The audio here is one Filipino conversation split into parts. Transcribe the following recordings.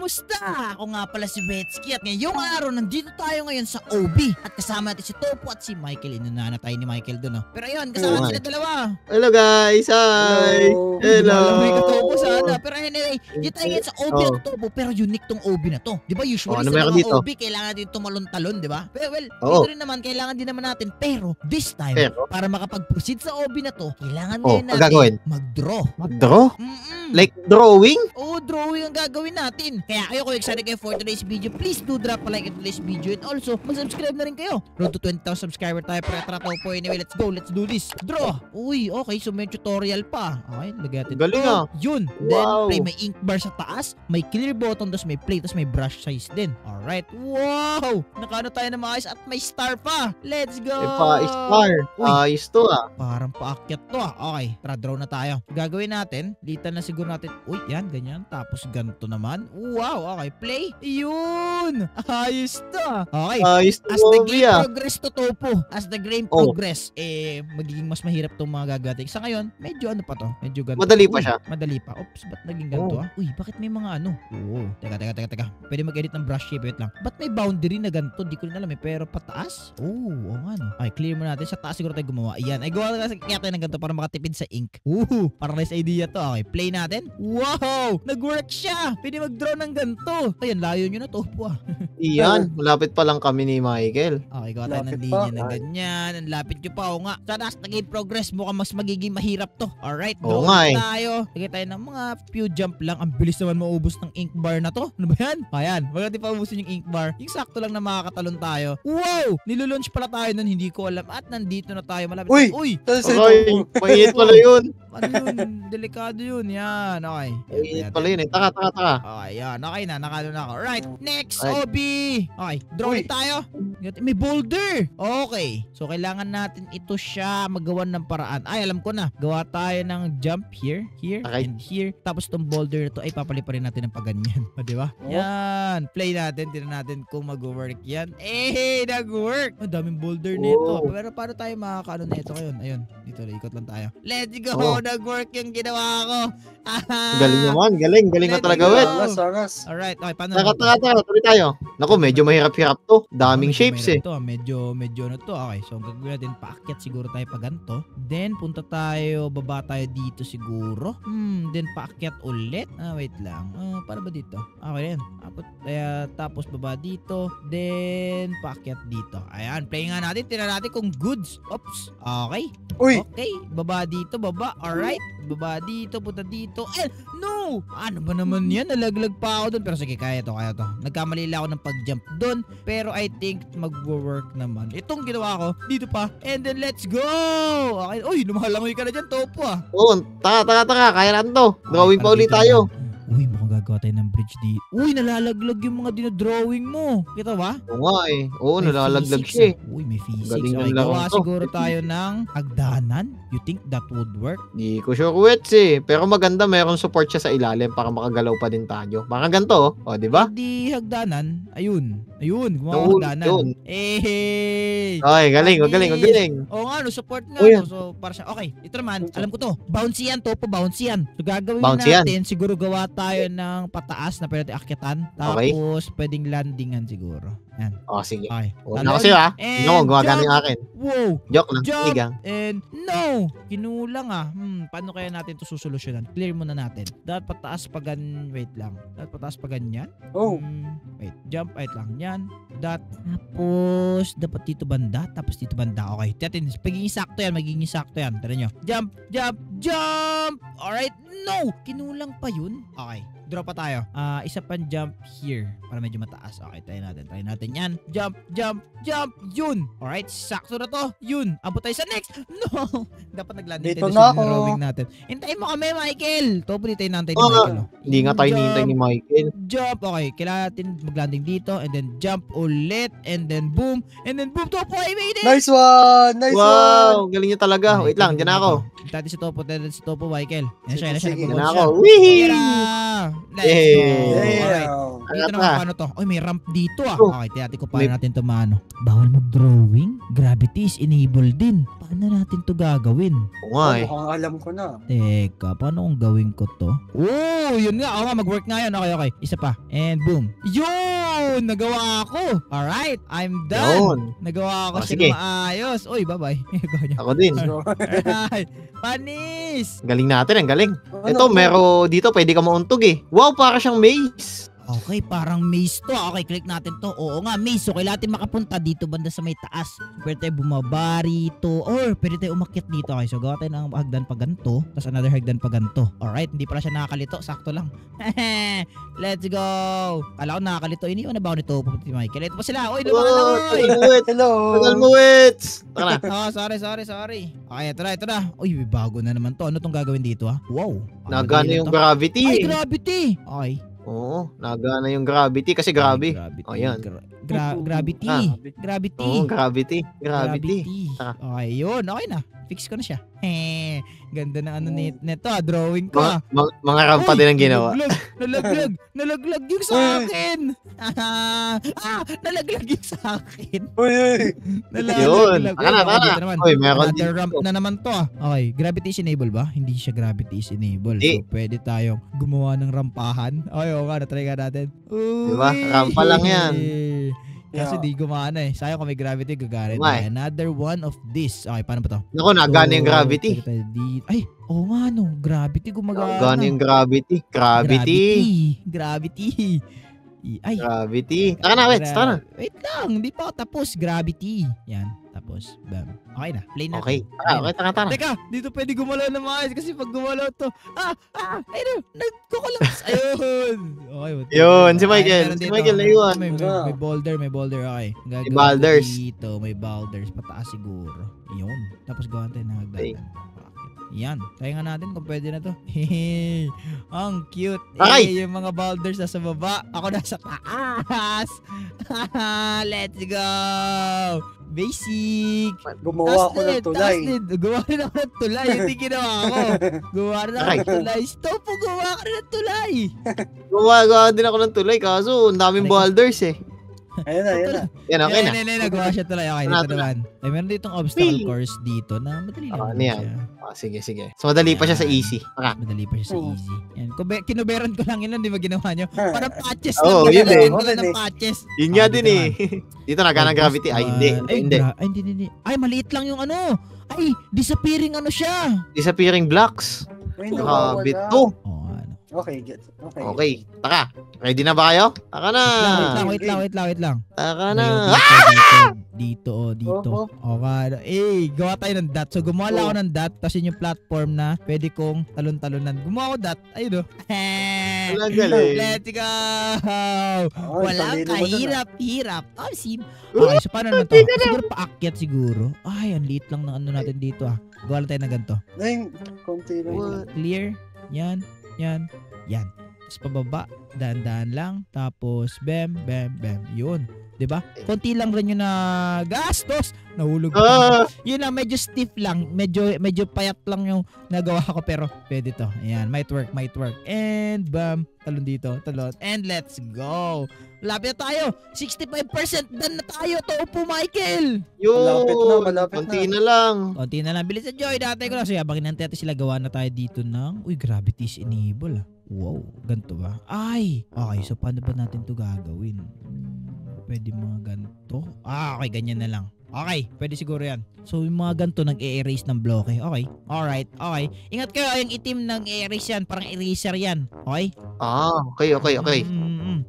Kamusta? Ako nga pala si Betsky at ngayong araw nandito tayo ngayon sa OB at kasama natin si Topo at si Michael. Inunana tayo ni Michael doon, no? Pero ayun, kasama sila dalawa. Hello guys, hi! Hello! May Topo sana. Pero anyway, dito tayo ngayon sa OB at Topo pero unique tong OB na to. Di ba usually sa mga OB kailangan din tumalon-talon, di ba? Well, dito rin naman kailangan din naman natin pero this time para makapag-proceed sa OB na to, kailangan ngayon natin mag-draw. Mag-draw? Like drawing? Oo, drawing ang gagawin natin. Kaya kayo kung excited kayo for today's video, please do drop a like in today's video and also mag-subscribe na rin kayo. Road to 20,000 subscriber tayo para trato po. Anyway, let's go. Let's do this. Draw. Uy, okay. So may tutorial pa. Okay, lagyan natin. Galing ah. Yun. Then, play. May ink bar sa taas. May clear button. Tapos may play. Tapos may brush size din. Alright. Wow! Nakano tayo na maayos at may star pa. Let's go! Star. Ayos to ah. Parang paakyat to ah. Okay. Tara, draw na tayo. Gagawin natin. Litan na siguro natin. Uy, yan. Ganyan. Tapos ganito naman. Wow. Okay. Play. Yun! Ayos to ah. Okay. Ayos to. As the game progress to Topo. As the game progress, magiging mas mahirap itong mga gagating. Sa ngayon, medyo ano pa to? Medyo ganito. Madali pa siya. Madali pa. Oops, ba't naging ganito ah? Uy, bakit may mga ano? Oo. Teka. Pwede mag-edit ng brush shape. Wait lang. Ba't may boundary na ganito? Di ko rin alam eh. Pero pataas? Oo nga no. Okay, clear mo natin. Sa taas siguro tayo gumawa. Ayan. Ay, gawa kaya tayo ng ganito para makatipid sa ink. Parang nice idea to. Okay, play natin. Wow! Nag-work siya! Pwede mag-draw ng ganito. Ayan, layo nyo na Topo ah. Iyan. Malapit pa lang kami ni Michael. Okay, gawa tayo ng linya na ganyan. Ang lapit nyo pa. Oo nga. Sa taas naging progress. Mukhang mas magiging mahirap to. Alright, draw tayo. Lagay tayo ng mga few jump lang. Ang bilis naman maubos ng ink bar na to. Ano ba yan? Ayan. Wag natin pa ubusin yung ink bar. Yung sakto lang na makakatalon tayo. Wow! Nilulaunch pala tayo nun. Hindi ko alam. At nandito na tayo. Malapit. Uy! Okay. Mainit pala yun. Ano yun? Delikado yun. Yan. Okay. Mainit pala yun eh. Taka. Okay, yan. Okay na. Nakalo na ako. Alright. Next, OB. Okay. Drawing tayo. May boulder. Okay. So, kailangan natin ito siya magawan ng paraan. Ay, alam ko na. Gawa tayo ng jump here, and here. Tapos itong boulder na to ay papaliparin natin ng paganyan. O, diba? Yan. Play natin. Tignan natin kung mag-work yan. Nag-work. Ang daming boulder nito. Pero paano tayo makakaano na ito ngayon? Ayun. Dito, ikot lang tayo. Let's go. Nag-work yung ginawa ko. Galing naman. Galing na talaga, Wet. Alright. Okay, paano? Taka. Tuloy tayo. Naku, medyo mahirap-hirap to. Daming shapes eh. Medyo ano to. Okay, so ang gagawin natin, paakyat siguro tayo pa ganito. Then, punta tayo, baba tayo dito siguro. Then, paakyat ulit. Wait lang. Para ba dito? Okay rin. Tapos, baba dito. Then, paakyat dito. Ayan, play nga natin. Tira natin kung goods. Oops. Okay. Okay. Baba dito, baba. Alright. Baba dito, punta dito. No! Ano ba naman yan? Nalaglag pa ako dun. Pero sige, kaya to. Nagkamali lang ako ng pag-jump dun. Pero I think mag-work naman. Itong ginawa ko, dito pa. And then, let's go! Okay. Uy, lumalangoy ka na dyan, Topo ah. Oo, taka. Kaya natin to. Drawing pa ulit tayo. Uy, mukhang gagawa tayo ng bridge dito. Uy, nalalaglag yung mga dinodrawing mo. Kita ba? Oo nga eh. Oo, nalalaglag siya eh. Uy, may physics. Okay, gawa siguro tayo ng hagdanan. You think that would work? Hindi ko sure, Wets eh. Pero maganda, mayroon support siya sa ilalim para makagalaw pa din tayo. Baka ganito, oh. Di ba? Hindi hagdanan. Ayun, gumawa hagdanan. Okay, galing. Oo nga, no, support nga. So, para siya. Okay, ito naman, alam ko to. Bouncy yan, Topo, bouncy yan. So, gagawin natin, siguro gawa tayo ng pataas na pwede akyatan. Tapos, pwedeng landingan siguro. Yan. Sige. Okay. Una kasi ha. Hindi ko gumagana yung akin. Wow. Joke lang. Jump. And no. Kinulang ah. Paano kaya natin ito susolusyonan? Clear muna natin. Dapat pataas pa wait lang. Dapat pataas pa ganyan. Wait. Jump. Wait lang. Yan. Tapos, dapat dito banda. Tapos dito banda. Okay. Tiyatin. Magiging sakto yan. Tara nyo. Jump. Alright. No. Kinulang pa yun. Okay. Draw pa tayo. Isa pang jump here. Para medyo mataas. Okay, try natin yan. Jump. Yun. Alright, sakto na to. Yun. Abot tayo sa next. No. Dapat naglanding tayo sa drawing natin. Hintayin mo kami, Michael. Topo, di tayo nantay ni Michael. Hindi nga tayo nihintay ni Michael. Jump. Okay, kailangan natin maglanding dito. And then jump ulit. And then boom. Topo, I made it. Nice one. Wow, galing niya talaga. Wait lang, dyan ako. Hintayin si Topo, Michael. Yan siya. Dyan ako. Wihee! Let's go. Ito naman paano to. Uy, may ramp dito ah. Oh. Okay, tiyati ko paano natin to maano. Bawal mag-drawing? Gravity is enabled din. Paano natin to gagawin? Oo nga eh. Mukhang alam ko na. Teka, paano kung gawin ko to? Oh, yun nga. Oo nga, mag-work nga yun. Okay. Isa pa. And boom. Yun! Nagawa ko. Alright, I'm done. Yun. Nagawa ko siya Sige. na maayos. Uy, bye-bye. Ganyan. Ako din. Alright. Panis! Galing natin, ang galing. Ano, Ito, dito, pwede ka mauntog eh. Wow, para siyang maze. Okay, parang maze to. Okay, click natin to. Oo nga, maze. So, kailangan natin makapunta dito banda sa may taas. Pwede tayo bumaba rito. Or, pwede tayo umakyat dito. Okay, so gawa tayo ng hagdan pa ganito. Tapos another hagdan pa ganito. Alright, hindi pala siya nakakalito. Sakto lang. Let's go! Kala ko nakakalito. Iniwan na ba ako nito? Pupunta si Michael. Ito pa sila. Uy, lumakan na, uy! Hello. Tagal mo, Wits! Tara na. Oh, sorry. Okay, ito na. Uy, may bago na naman to. Ano tong gagawin dito, ha? Wow. Nagana yung Ay, gravity eh. gravity! Okay. Oo, nagana yung gravity kasi grabe. Oh, yan. Gravity. Ah. Gravity. Oo, gravity. Ah. Okay, yun. Okay na. Fix ko na siya. Ganda ng ano neto, drawing ko. Mga rampa din ang ginawa. Nalaglag yung sa akin. Nalaglag yung sa akin. Uy. Yun. Taka na. Uy, meron Another dito. ramp na naman to. Okay, gravity is enable ba? Hindi siya gravity is enable. Di. So, pwede tayong gumawa ng rampahan. Okay, oo nga, natry nga natin. Diba? Rampa lang yan. Kasi di gumana eh. Sayang kung may gravity, gagarin. Why? Another one of this. Okay, paano ba to? Naku, nagana yung gravity. pwede tayo Ay, oo nga no. Gravity gumagana. Nagana yung gravity. Gravity. Ay. Gravity. Taka na, Wits. Taka na. Wait lang. Hindi pa ako tapos. Gravity. Yan. Tapos, bam. Okay na. Play natin. Okay. Taka. Teka, dito pwede gumalaw na maayos kasi pag gumalaw to, ayun, nagkukulapse. Ayun. Okay. Yun, si Ay, Michael. meron Si dito. Michael, naiwan. May boulder. Okay. Gagawin boulders. ko dito, may boulders. Pataas siguro. Yun. Tapos gawan tayo ng hagdan. Yan. Try nga natin kung pwede na to. Ang cute. Ay! Yung mga boulders nasa baba. Ako nasa taas. Let's go. Basic. Gumawa ako ng tulay. Gumawa rin ako ng tulay. Hindi ginawa ko. Gumawa rin ako ng tulay. Stop po, gumawa ka rin ng tulay. Gumagawa din ako ng tulay kaso ang daming boulders eh. Ayun na. Yan, okay na. Yan, nagawa siya tulay. Okay, dito naman. Ay, meron ditong obstacle course dito na madali lang. Ano yan? Sige. So madali pa siya sa easy. Madali pa siya sa easy. Yan. Kinuberan ko lang yun, di ba ginawa nyo? Parang patches Oo, yun eh. ng patches. Yun nga din eh. Dito nagana gravity. Ay, hindi. Ay, maliit lang yung ano. Ay, disappearing ano siya. Disappearing blocks. Nakabit to. Okay, get. Okay. Taka. Ready na ba kayo? Taka na. Wait lang. Taka na. Dito. Okay. Gawa tayo ng dot. So, gumawa lang ako ng dot. Tapos yun yung platform na pwede kong talon-talonan. Gumawa ko dot. Ayun o. Let's go. Walang kahirap-hirap. Okay, so paano naman to? Siguro paakyat siguro. Ay, ang liit lang ng ano natin dito ah. Gawa lang tayo ng ganito. Konti lang. Clear. Yan. Tapos pababa, daan-daan lang. Tapos, bam. Yun. 'Di ba? Konti lang rin yung gastos. Nahulog pa. Yun lang, medyo stiff lang. Medyo payat lang yung nagawa ko. Pero, pwede to. Ayan, might work. And, bam. Talon dito. And let's go. Malapit na tayo. 65% done na tayo. Upo, Michael. Malapit na. Konti na lang. Konti na lang. Bilis sa Joy. Dati ko lang. So, yabangin natin sila. Gawa na tayo dito ng... Uy, gravity is enable. Wow. Ganito ba? Ay. Okay, so paano ba natin to gagawin? Pwede mga ganito. Okay, ganyan na lang. Okay, pwede siguro yan. So, yung mga ganito nag-e-erase ng bloke. Okay, alright, okay. Ingat kayo, yung itim nag-e-erase yan. Parang eraser yan. Okay? Okay.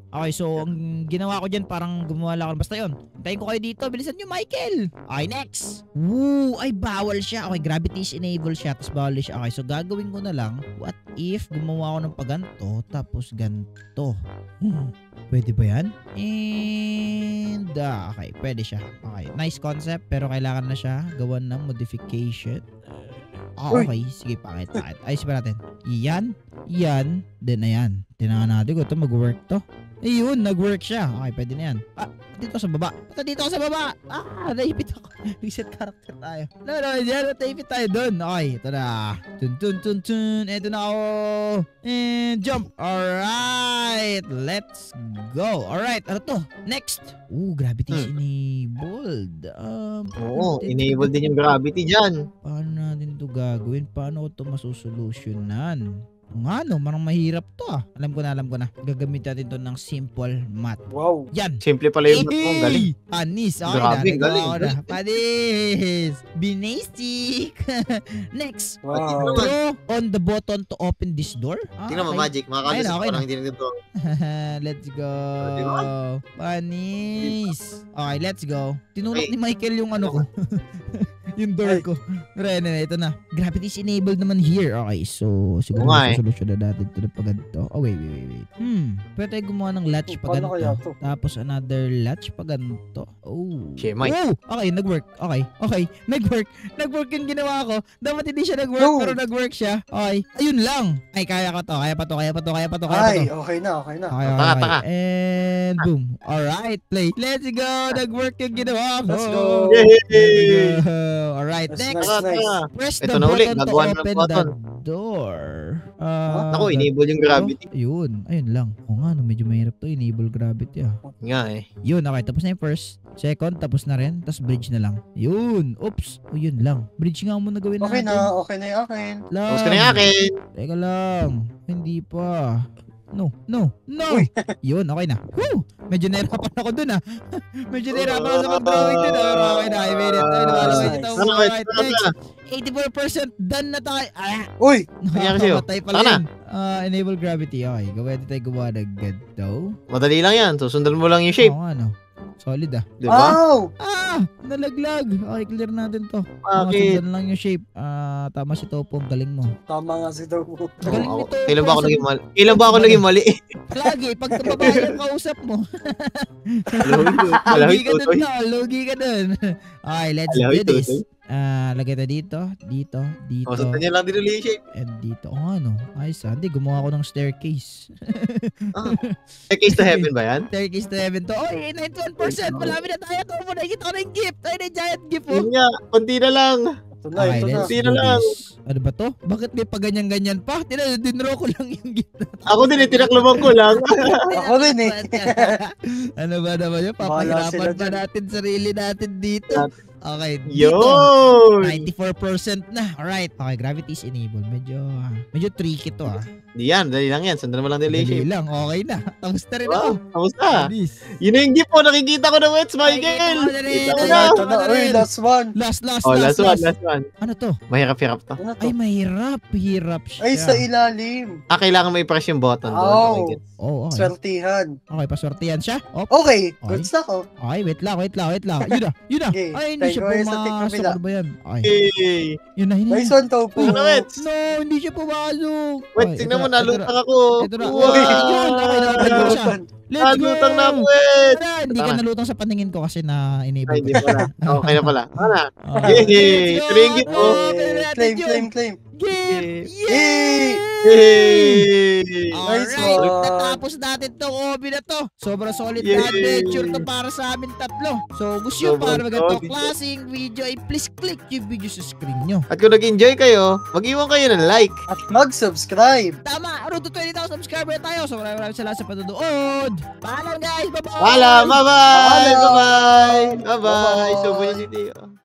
Okay, so, ang ginawa ko dyan, parang gumawa lang ako. Basta yun. Hintayin ko kayo dito. Bilisan nyo, Michael. Okay, next. Woo! Ay, bawal siya. Okay, gravity is enable siya. Tapos bawal siya. Okay, so gagawin ko na lang. What if gumawa ako ng paganto, tapos ganto? Pwede ba yan? And, okay, pwede siya. Okay, nice concept, pero kailangan na siya gawan ng modification. Okay, sige, pakit. Ayos pa natin. Yan. yan, then ayan. Tinangan natin ko, ito mag-work to. Ayun, nag-work siya. Okay, pwede na yan. Dito sa baba. Dito ako sa baba. Naipit ako. Reset character tayo. No, yan. Naipit tayo dun. Okay, ito na. Tun. Ito na ako. And jump. Alright. Let's go. Alright, ano to? Next. Gravity is enabled. Oo, enable din yung gravity dyan. Paano natin ito gagawin? Paano ko ito masusolusyonan? Nga no, marang mahirap to Alam ko na. Gagamit natin to ng simple math. Wow. Yan. Simple pala yung galing. Galing. Panis. Okay Grabe, na. galing. Panis. Binastic. Next. Wow. Throw on the button to open this door. Tingnan mo, Magic. Makakalis Ayun, ko okay parang na. hindi na dito. Let's go. Diba? Panis. Okay, let's go. Tinulak Okay. ni Michael yung ano ko. Yung door ko. Pero anyway, ito na. Gravity is enabled naman here. Okay, so siguro Oo nga solusyon na natin ito na pag ganito. Oh, wait. Pwede tayo gumawa ng latch pag Paano kaya ganito. to? Tapos another latch pag ganito. Oh. Shemay. Okay, nag-work. Okay. Nag-work yung ginawa ko. Dapat hindi siya nag-work, No. pero nag-work siya. Okay. Ayun lang. Ay, kaya ko to. Kaya pa to. Ay, okay na. Okay. Taka. And boom. Alright, play. Let's go. Nag-work yung ginawa ko. Let's go. Yay! Alright, Nice, next. nice. Press Ito the na uli, button to nagawa na ng open button. the door. Naku, enable yung gravity. Ayun lang. O nga, no, medyo mahirap to. Enable gravity Nga Yun, okay. Tapos na yung first. Second, tapos na rin. Tapos bridge na lang. Yun. Oops. Yun lang. Bridge nga muna gawin Okay natin. okay na yung akin. Lang. Tapos ka na yung akin. Teka lang. Hindi pa. No. Uy. Yun, okay na. Woo! Medyo nahirapan ako dun Medyo nahirapan ako sa mag-drawing dun Okay na, I made it. Ay, lumalaway dito. Alright, next. 84% done na tayo. Uy! Nangyari sa'yo? Nakakamatay pala Saan yun. Enable gravity. Okay, gawin tayo gumawa ng ganito. Madali lang yan. Susundan mo lang yung shape. Oo nga, no. Solid Diba? Wow! Nalaglag. Okay, clear natin to. Bakit? Sundan lang yung shape. Tama si Topo. Galing mo. Tama nga si Topo. Galing Oo, nito. Kailan ba ako naging mali? Kailan ba ako naging mali? Lagi, pag babae ang kausap mo. Alahoy, Lugi ka dun tutoy. na. Lugi ka dun. Okay, let's Alahoy, do this. tutoy. Lagay tayo dito. O, sundan niya lang din ulit yung shape. And dito. Ano? Ayos Hindi, gumawa ko ng staircase. Staircase to heaven ba yan? Staircase to heaven to. Oy, 91%. Malami na tayo. Ito mo, nakikita ko na yung gift. Ay, na giant gift Yun nga, konti na lang. Ito na, Okay, ito na. let's Sino do lang? this. Ano ba to? Bakit may paganyan-ganyan pa? Dinraw ko lang yung gift na to. Ako din, tinakluban ko lang. Ako rin Ano ba naman yun? Bahala sila Papahirapan ba dyan. natin sarili natin dito? Okay, dito. Yun! 94% na. Alright. Okay, gravity is enabled. Medyo tricky to Di yan, dali lang yan. Sundan mo lang din ulit yung Dali shape. lang. Okay na. Tapos na rin ako. Wow, kamusta? Bilis. Yun na yung gift po, nakikita ko na Wets, Michael! Nakikita ko na rin. Kita ko Ito na! na, ito na. Uy, last one. Last. Oh, last one. Ano to? Mahirap-hirap to. Ano to? Ay, mahirap. Hirap siya. Ay, sa ilalim. Kailangan may press yung button doon. Oh. Okay, good. Oh, okay. Swertihan. Okay, paswertihan siya. Op. Okay, Okay. goods na ko. Okay, wait lang. Yun na. Okay, Ay, hindi tayo siya tayo sa pumasok. kabila. Ano ba yan? Okay. Hey! Yun na. Nice one, Topo. Ano, Wets? No, hindi siya pumasok. Wait, Okay, tingnan mo, ito na. nalutang ako. Ito na. Wow! Yun, okay, nakapag ko siya. Let's go! Nalutang na ako, Wets! Tara, hindi ka Tama. nalutang sa paningin ko kasi na-enable Ay, ko. hindi pala. Okay na pala. Ano? Okay. Yay! Let's go! Ito yung gift mo. Pwede natin Claim, yun. claim. Gift! Yay! Yay! Nice Alright, one. natapos natin tong hobby na to. Sobrang solid Yay! na adventure to para sa amin tatlo. So, gusto nyo para Sobrang magandang solid. klaseng video ay please click yung video sa screen nyo. At kung nag-enjoy kayo, mag-iwan kayo ng like. At mag-subscribe. Tama, road to 20,000 subscriber na tayo. So, maraming salamat sa panonood. Paalam guys, bye-bye! Paalam! Bye-bye! Paalam! Bye-bye! Bye-bye! Bye-bye! So, City.